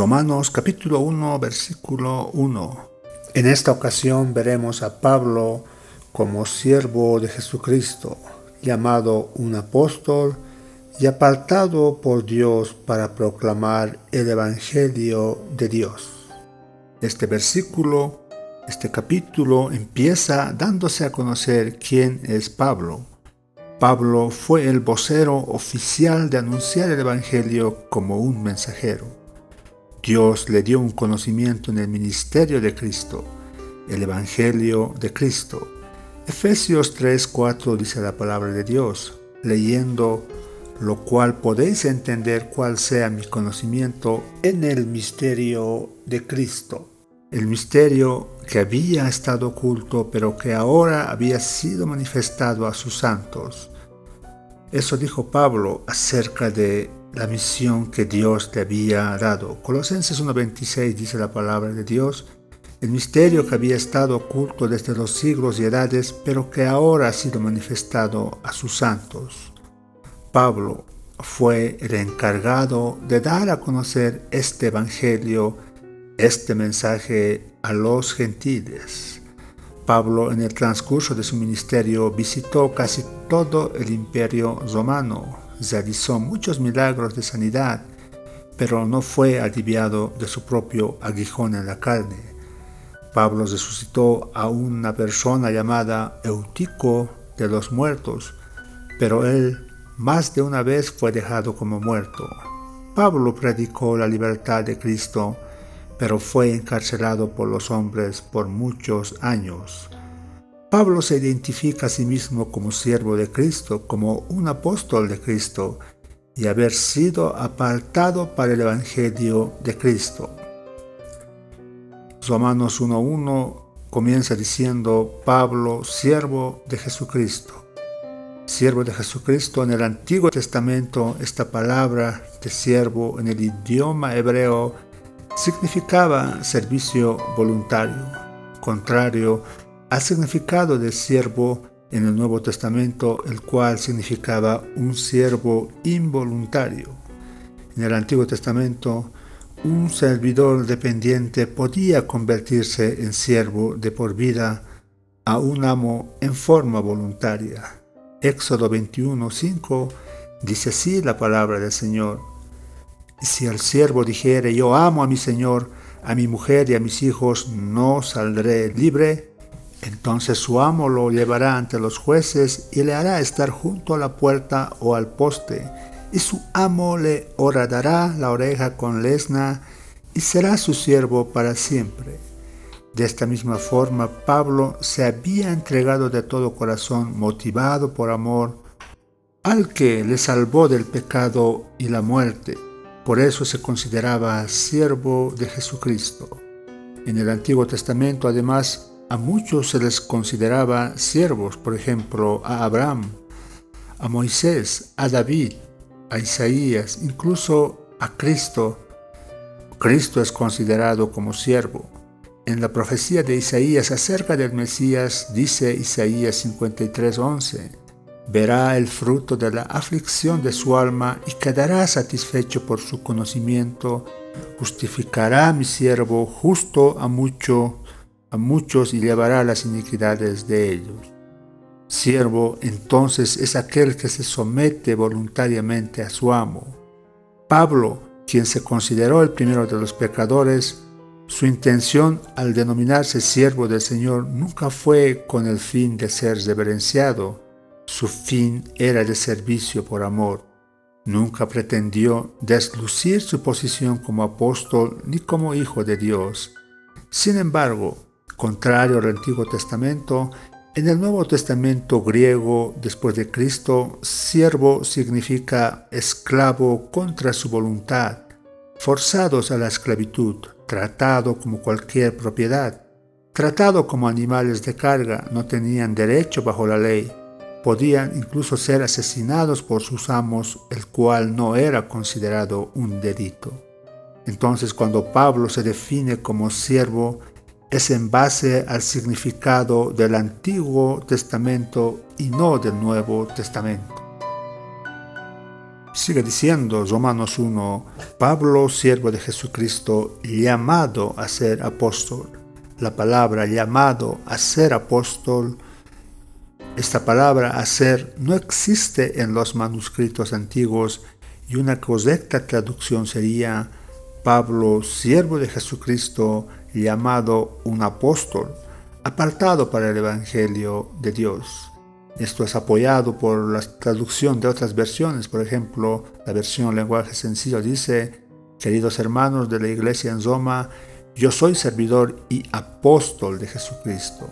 Romanos capítulo 1, versículo 1. En esta ocasión veremos a Pablo como siervo de Jesucristo, llamado un apóstol y apartado por Dios para proclamar el Evangelio de Dios. Este capítulo empieza dándose a conocer quién es Pablo. Pablo fue el vocero oficial de anunciar el Evangelio como un mensajero. Dios le dio un conocimiento en el ministerio de Cristo, el Evangelio de Cristo. Efesios 3:4 dice la palabra de Dios, leyendo lo cual podéis entender cuál sea mi conocimiento en el misterio de Cristo. El misterio que había estado oculto, pero que ahora había sido manifestado a sus santos. Eso dijo Pablo acerca de la misión que Dios le había dado. Colosenses 1:26 dice la palabra de Dios, el misterio que había estado oculto desde los siglos y edades, pero que ahora ha sido manifestado a sus santos. Pablo fue el encargado de dar a conocer este evangelio, este mensaje a los gentiles. Pablo, en el transcurso de su ministerio, visitó casi todo el imperio romano, realizó muchos milagros de sanidad, pero no fue aliviado de su propio aguijón en la carne. Pablo resucitó a una persona llamada Eutico de los muertos, pero él más de una vez fue dejado como muerto. Pablo predicó la libertad de Cristo, pero fue encarcelado por los hombres por muchos años. Pablo se identifica a sí mismo como siervo de Cristo, como un apóstol de Cristo, y haber sido apartado para el Evangelio de Cristo. Romanos 1:1 comienza diciendo, Pablo, siervo de Jesucristo. Siervo de Jesucristo. En el Antiguo Testamento, esta palabra de siervo en el idioma hebreo significaba servicio voluntario, contrario al significado de siervo en el Nuevo Testamento, el cual significaba un siervo involuntario. En el Antiguo Testamento, un servidor dependiente podía convertirse en siervo de por vida a un amo en forma voluntaria. Éxodo 21:5 dice así la palabra del Señor. Y si el siervo dijere, yo amo a mi Señor, a mi mujer y a mis hijos, no saldré libre, entonces su amo lo llevará ante los jueces y le hará estar junto a la puerta o al poste, y su amo le horadará la oreja con lesna y será su siervo para siempre. De esta misma forma, Pablo se había entregado de todo corazón, motivado por amor, al que le salvó del pecado y la muerte. Por eso se consideraba siervo de Jesucristo. En el Antiguo Testamento, además, a muchos se les consideraba siervos, por ejemplo, a Abraham, a Moisés, a David, a Isaías, incluso a Cristo. Cristo es considerado como siervo. En la profecía de Isaías acerca del Mesías, dice Isaías 53:11, verá el fruto de la aflicción de su alma y quedará satisfecho por su conocimiento. Justificará a mi siervo justo a muchos y llevará las iniquidades de ellos. Siervo, entonces, es aquel que se somete voluntariamente a su amo. Pablo, quien se consideró el primero de los pecadores, su intención al denominarse siervo del Señor nunca fue con el fin de ser reverenciado. Su fin era de servicio por amor. Nunca pretendió deslucir su posición como apóstol ni como hijo de Dios. Sin embargo, contrario al Antiguo Testamento, en el Nuevo Testamento griego, después de Cristo, siervo significa esclavo contra su voluntad, forzados a la esclavitud, tratado como cualquier propiedad, tratado como animales de carga, no tenían derecho bajo la ley. Podían incluso ser asesinados por sus amos, el cual no era considerado un delito. Entonces, cuando Pablo se define como siervo, es en base al significado del Antiguo Testamento y no del Nuevo Testamento. Sigue diciendo Romanos 1, Pablo, siervo de Jesucristo, llamado a ser apóstol. La palabra llamado a ser apóstol, esta palabra hacer no existe en los manuscritos antiguos y una correcta traducción sería Pablo, siervo de Jesucristo, llamado un apóstol, apartado para el Evangelio de Dios. Esto es apoyado por la traducción de otras versiones. Por ejemplo, la versión lenguaje sencillo dice: queridos hermanos de la iglesia en Roma, yo soy servidor y apóstol de Jesucristo.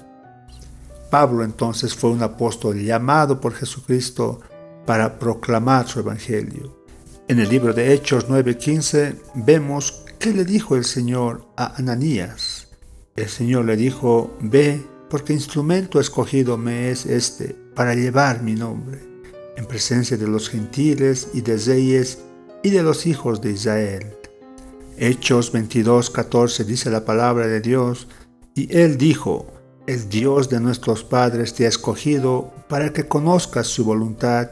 Pablo entonces fue un apóstol llamado por Jesucristo para proclamar su evangelio. En el libro de Hechos 9:15 vemos qué le dijo el Señor a Ananías. El Señor le dijo: ve, porque instrumento escogido me es este, para llevar mi nombre, en presencia de los gentiles y de reyes y de los hijos de Israel. Hechos 22:14 dice la palabra de Dios: y él dijo: el Dios de nuestros padres te ha escogido para que conozcas su voluntad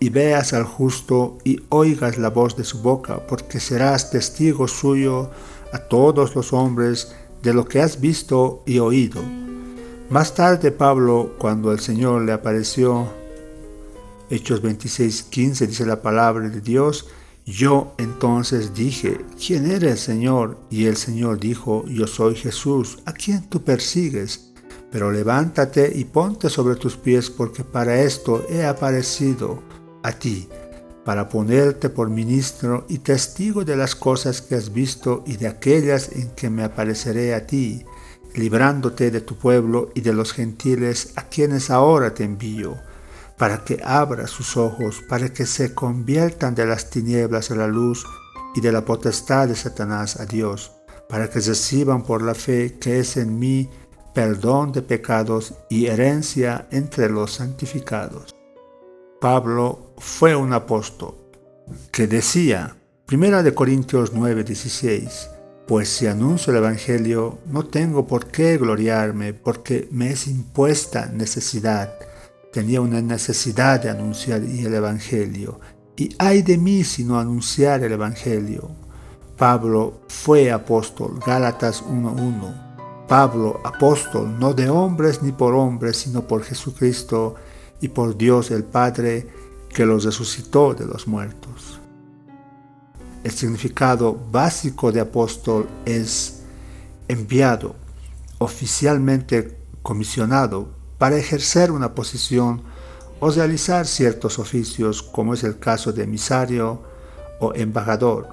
y veas al justo y oigas la voz de su boca, porque serás testigo suyo a todos los hombres de lo que has visto y oído. Más tarde Pablo, cuando el Señor le apareció, Hechos 26:15 dice la palabra de Dios: yo entonces dije: ¿quién eres, Señor? Y el Señor dijo: yo soy Jesús, a quien tú persigues. Pero levántate y ponte sobre tus pies, porque para esto he aparecido a ti, para ponerte por ministro y testigo de las cosas que has visto y de aquellas en que me apareceré a ti, librándote de tu pueblo y de los gentiles a quienes ahora te envío, para que abras sus ojos, para que se conviertan de las tinieblas a la luz y de la potestad de Satanás a Dios, para que reciban por la fe que es en mí perdón de pecados y herencia entre los santificados. Pablo fue un apóstol que decía, 1 Corintios 9:16, pues si anuncio el Evangelio, no tengo por qué gloriarme, porque me es impuesta necesidad. Tenía una necesidad de anunciar el Evangelio, y ay de mí si no anunciar el Evangelio. Pablo fue apóstol, Gálatas 1:1. Pablo, apóstol, no de hombres ni por hombres, sino por Jesucristo y por Dios el Padre, que los resucitó de los muertos. El significado básico de apóstol es enviado, oficialmente comisionado, para ejercer una posición o realizar ciertos oficios, como es el caso de emisario o embajador.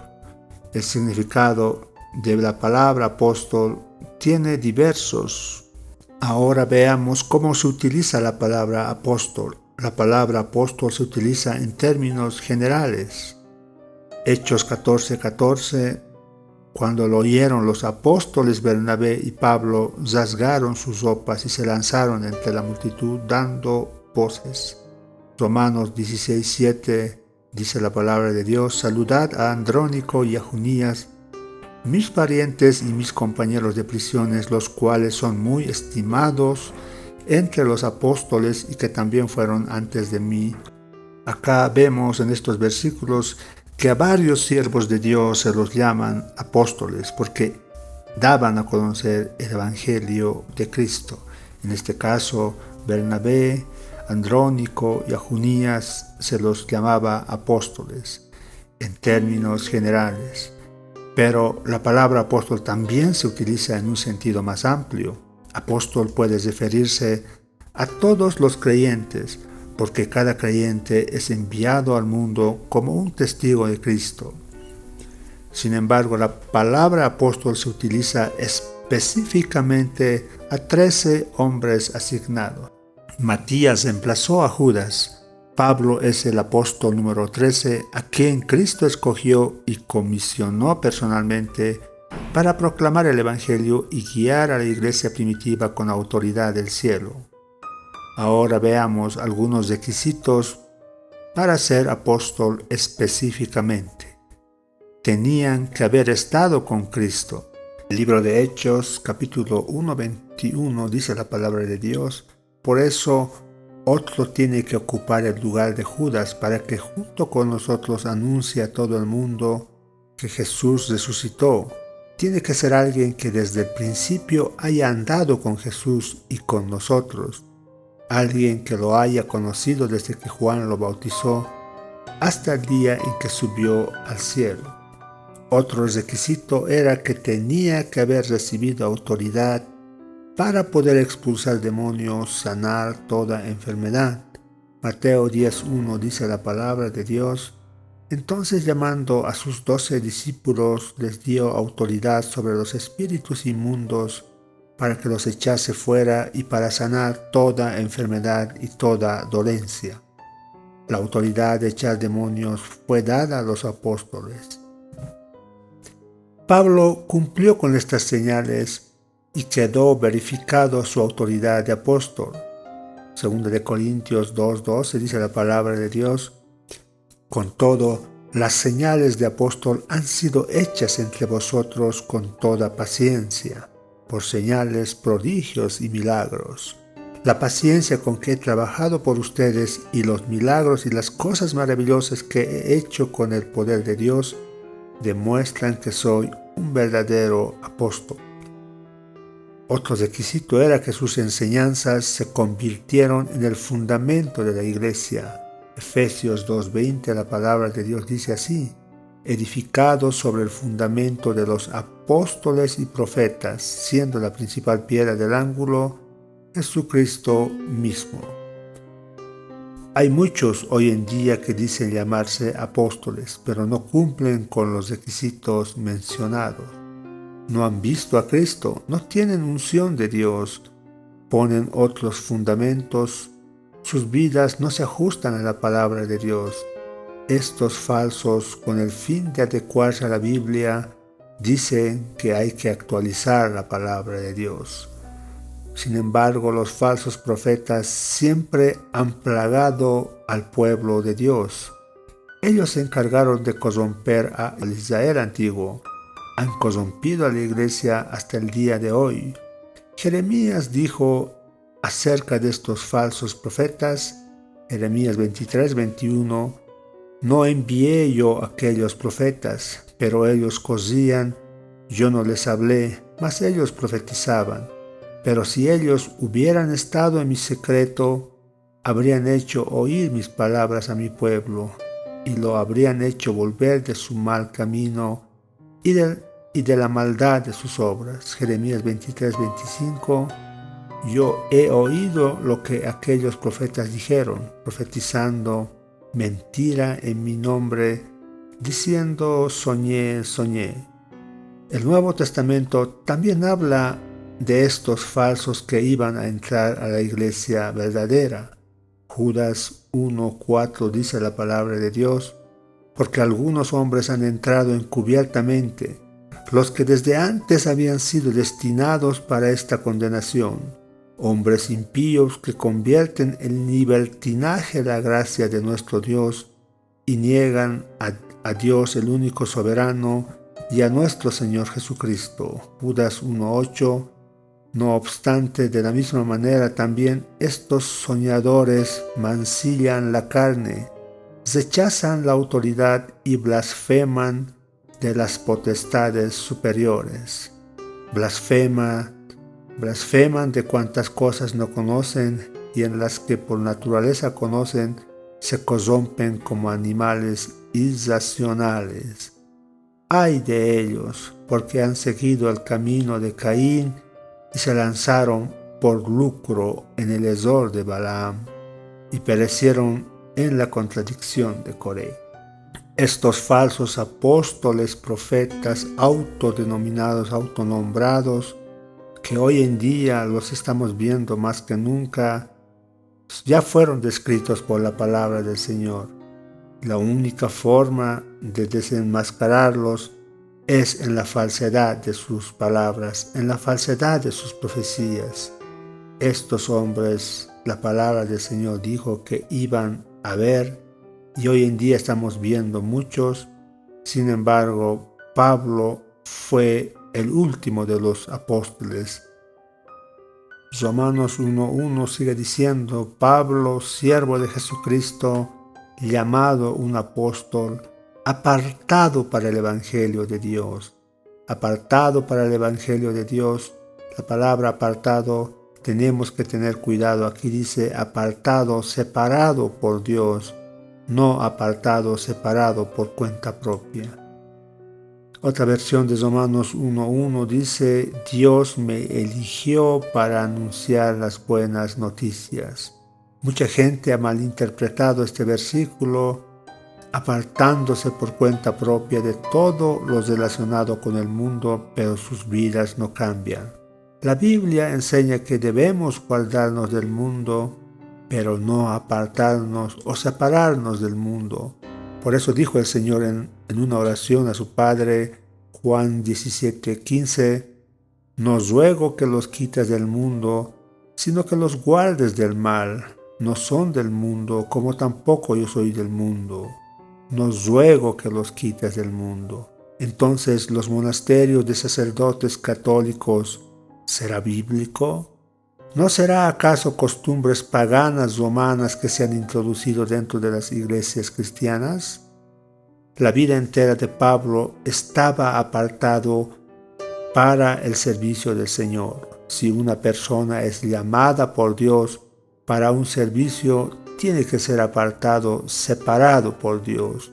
El significado de la palabra apóstol tiene diversos. Ahora veamos cómo se utiliza la palabra apóstol. La palabra apóstol se utiliza en términos generales. Hechos 14:14, cuando lo oyeron los apóstoles Bernabé y Pablo, rasgaron sus ropas y se lanzaron entre la multitud dando voces. Romanos 16:7 dice la palabra de Dios: saludad a Andrónico y a Junías, mis parientes y mis compañeros de prisiones, los cuales son muy estimados entre los apóstoles y que también fueron antes de mí. Acá vemos en estos versículos que a varios siervos de Dios se los llaman apóstoles porque daban a conocer el Evangelio de Cristo. En este caso, Bernabé, Andrónico y a Junías se los llamaba apóstoles en términos generales. Pero la palabra apóstol también se utiliza en un sentido más amplio. Apóstol puede referirse a todos los creyentes, porque cada creyente es enviado al mundo como un testigo de Cristo. Sin embargo, la palabra apóstol se utiliza específicamente a 13 hombres asignados. Matías reemplazó a Judas. Pablo es el apóstol número 13 a quien Cristo escogió y comisionó personalmente para proclamar el Evangelio y guiar a la iglesia primitiva con autoridad del cielo. Ahora veamos algunos requisitos para ser apóstol específicamente. Tenían que haber estado con Cristo. El libro de Hechos, capítulo 1:21, dice la palabra de Dios: por eso otro tiene que ocupar el lugar de Judas para que junto con nosotros anuncie a todo el mundo que Jesús resucitó. Tiene que ser alguien que desde el principio haya andado con Jesús y con nosotros. Alguien que lo haya conocido desde que Juan lo bautizó hasta el día en que subió al cielo. Otro requisito era que tenía que haber recibido autoridad para poder expulsar demonios, sanar toda enfermedad. Mateo 10:1 dice la palabra de Dios. Entonces, llamando a sus 12 discípulos, les dio autoridad sobre los espíritus inmundos para que los echase fuera y para sanar toda enfermedad y toda dolencia. La autoridad de echar demonios fue dada a los apóstoles. Pablo cumplió con estas señales y quedó verificado su autoridad de apóstol. 2 Corintios 2:12 dice la palabra de Dios. Con todo, las señales de apóstol han sido hechas entre vosotros con toda paciencia, por señales, prodigios y milagros. La paciencia con que he trabajado por ustedes y los milagros y las cosas maravillosas que he hecho con el poder de Dios demuestran que soy un verdadero apóstol. Otro requisito era que sus enseñanzas se convirtieron en el fundamento de la iglesia. Efesios 2:20, la palabra de Dios dice así: edificados sobre el fundamento de los apóstoles y profetas, siendo la principal piedra del ángulo Jesucristo mismo. Hay muchos hoy en día que dicen llamarse apóstoles, pero no cumplen con los requisitos mencionados. No han visto a Cristo, no tienen unción de Dios, ponen otros fundamentos, sus vidas no se ajustan a la palabra de Dios. Estos falsos, con el fin de adecuarse a la Biblia, dicen que hay que actualizar la palabra de Dios. Sin embargo, los falsos profetas siempre han plagado al pueblo de Dios. Ellos se encargaron de corromper al Israel antiguo. Han corrompido a la iglesia hasta el día de hoy. Jeremías dijo acerca de estos falsos profetas, Jeremías 23:21, no envié yo a aquellos profetas, pero ellos cosían, yo no les hablé, mas ellos profetizaban. Pero si ellos hubieran estado en mi secreto, habrían hecho oír mis palabras a mi pueblo, y lo habrían hecho volver de su mal camino y de la maldad de sus obras. Jeremías 23:25. Yo he oído lo que aquellos profetas dijeron, profetizando mentira en mi nombre, diciendo soñé, soñé. El Nuevo Testamento también habla de estos falsos que iban a entrar a la iglesia verdadera. Judas 1:4 dice la palabra de Dios, porque algunos hombres han entrado encubiertamente, los que desde antes habían sido destinados para esta condenación, hombres impíos que convierten en libertinaje la gracia de nuestro Dios y niegan a Dios el único soberano y a nuestro Señor Jesucristo. Judas 1:8. No obstante, de la misma manera también estos soñadores mancillan la carne, rechazan la autoridad y blasfeman de las potestades superiores. Blasfeman de cuantas cosas no conocen y en las que por naturaleza conocen, se corrompen como animales irracionales. Ay de ellos, porque han seguido el camino de Caín y se lanzaron por lucro en el error de Balaam y perecieron en la contradicción de Coré. Estos falsos apóstoles, profetas, autodenominados, autonombrados, que hoy en día los estamos viendo más que nunca, ya fueron descritos por la palabra del Señor. La única forma de desenmascararlos es en la falsedad de sus palabras, en la falsedad de sus profecías. Estos hombres, la palabra del Señor dijo que iban a ver, y hoy en día estamos viendo muchos. Sin embargo, Pablo fue el último de los apóstoles. Romanos 1:1 sigue diciendo: Pablo, siervo de Jesucristo, llamado un apóstol, apartado para el Evangelio de Dios. Apartado para el Evangelio de Dios. La palabra apartado, tenemos que tener cuidado. Aquí dice apartado, separado por Dios, no apartado, separado por cuenta propia. Otra versión de Romanos 1:1 dice: Dios me eligió para anunciar las buenas noticias. Mucha gente ha malinterpretado este versículo, apartándose por cuenta propia de todo lo relacionado con el mundo, pero sus vidas no cambian. La Biblia enseña que debemos guardarnos del mundo, pero no apartarnos o separarnos del mundo. Por eso dijo el Señor en una oración a su Padre, Juan 17:15, no ruego que los quites del mundo, sino que los guardes del mal. No son del mundo, como tampoco yo soy del mundo. No ruego que los quites del mundo. Entonces, los monasterios de sacerdotes católicos, ¿será bíblico? ¿No será acaso costumbres paganas romanas que se han introducido dentro de las iglesias cristianas? La vida entera de Pablo estaba apartado para el servicio del Señor. Si una persona es llamada por Dios para un servicio, tiene que ser apartado, separado por Dios.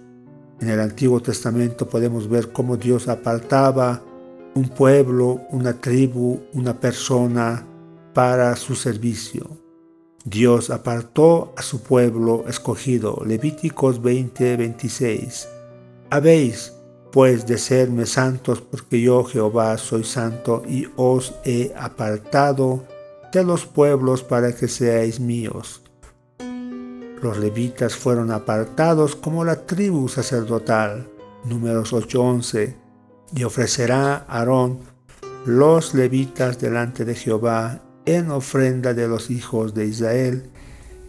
En el Antiguo Testamento podemos ver cómo Dios apartaba un pueblo, una tribu, una persona para su servicio. Dios apartó a su pueblo escogido. Levíticos 20:26. Habéis, pues, de serme santos, porque yo, Jehová, soy santo, y os he apartado de los pueblos para que seáis míos. Los levitas fueron apartados como la tribu sacerdotal. Números 8:11. Y ofrecerá Aarón los levitas delante de Jehová en ofrenda de los hijos de Israel,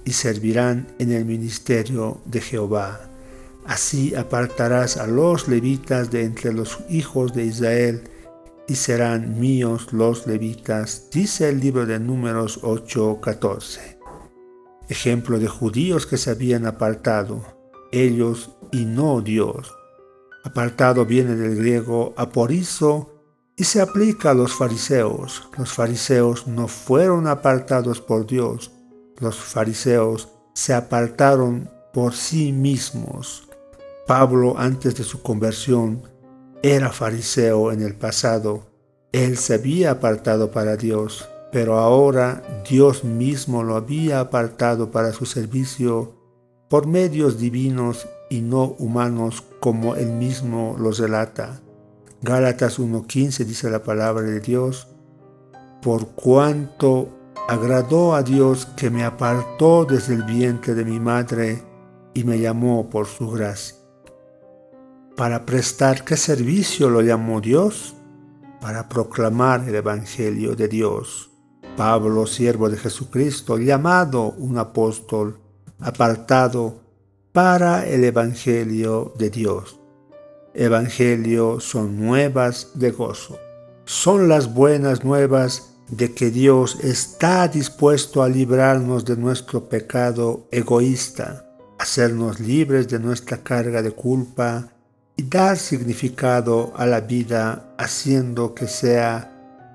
y servirán en el ministerio de Jehová. Así apartarás a los levitas de entre los hijos de Israel, y serán míos los levitas, dice el libro de Números 8:14. Ejemplo de judíos que se habían apartado, ellos y no Dios. Apartado viene del griego aporizo y se aplica a los fariseos. Los fariseos no fueron apartados por Dios. Los fariseos se apartaron por sí mismos. Pablo, antes de su conversión, era fariseo en el pasado. Él se había apartado para Dios, pero ahora Dios mismo lo había apartado para su servicio por medios divinos y no humanos, como él mismo los relata. Gálatas 1:15 dice la palabra de Dios: por cuanto agradó a Dios que me apartó desde el vientre de mi madre y me llamó por su gracia. ¿Para prestar qué servicio lo llamó Dios? Para proclamar el Evangelio de Dios. Pablo, siervo de Jesucristo, llamado un apóstol, apartado para el Evangelio de Dios. Evangelio son nuevas de gozo. Son las buenas nuevas de que Dios está dispuesto a librarnos de nuestro pecado egoísta, hacernos libres de nuestra carga de culpa y dar significado a la vida, haciendo que sea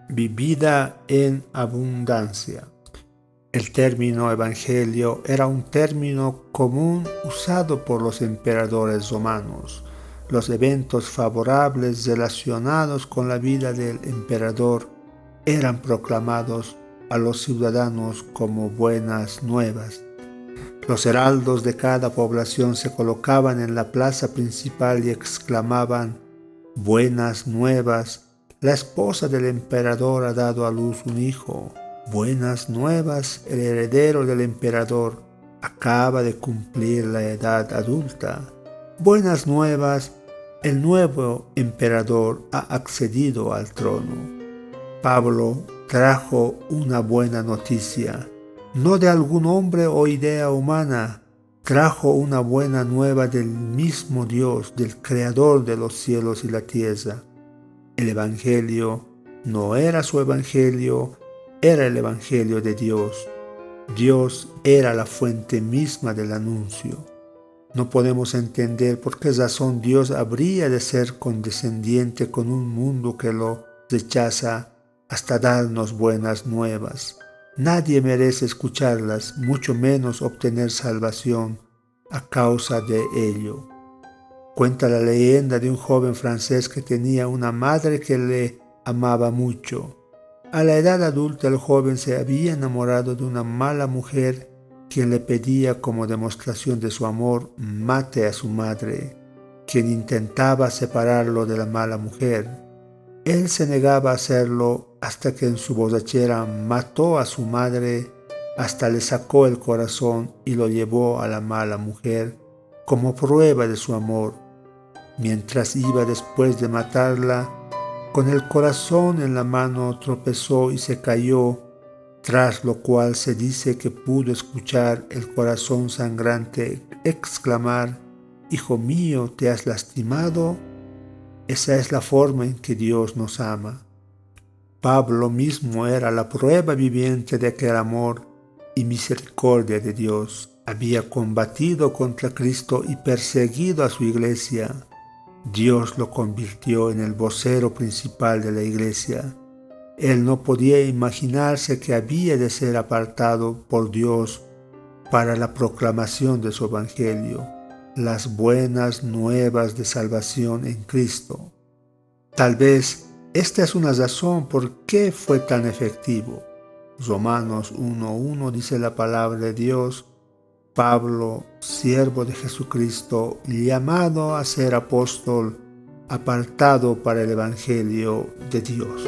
vivida en abundancia. El término evangelio era un término común usado por los emperadores romanos. Los eventos favorables relacionados con la vida del emperador eran proclamados a los ciudadanos como buenas nuevas. Los heraldos de cada población se colocaban en la plaza principal y exclamaban: buenas nuevas, la esposa del emperador ha dado a luz un hijo. Buenas nuevas, el heredero del emperador acaba de cumplir la edad adulta. Buenas nuevas, el nuevo emperador ha accedido al trono. Pablo trajo una buena noticia, no de algún hombre o idea humana. Trajo una buena nueva del mismo Dios, del Creador de los cielos y la tierra. El Evangelio no era su Evangelio, era el Evangelio de Dios. Dios era la fuente misma del anuncio. No podemos entender por qué razón Dios habría de ser condescendiente con un mundo que lo rechaza hasta darnos buenas nuevas. Nadie merece escucharlas, mucho menos obtener salvación a causa de ello. Cuenta la leyenda de un joven francés que tenía una madre que le amaba mucho. A la edad adulta el joven se había enamorado de una mala mujer quien le pedía como demostración de su amor mate a su madre, quien intentaba separarlo de la mala mujer. Él se negaba a hacerlo hasta que en su borrachera mató a su madre, hasta le sacó el corazón y lo llevó a la mala mujer como prueba de su amor. Mientras iba después de matarla, con el corazón en la mano tropezó y se cayó, tras lo cual se dice que pudo escuchar el corazón sangrante exclamar: «Hijo mío, ¿te has lastimado?». Esa es la forma en que Dios nos ama. Pablo mismo era la prueba viviente de aquel amor y misericordia de Dios. Había combatido contra Cristo y perseguido a su iglesia. Dios lo convirtió en el vocero principal de la iglesia. Él no podía imaginarse que había de ser apartado por Dios para la proclamación de su evangelio, las buenas nuevas de salvación en Cristo. Tal vez esta es una razón por qué fue tan efectivo. Romanos 1:1 dice la palabra de Dios: Pablo, siervo de Jesucristo, llamado a ser apóstol, apartado para el evangelio de Dios.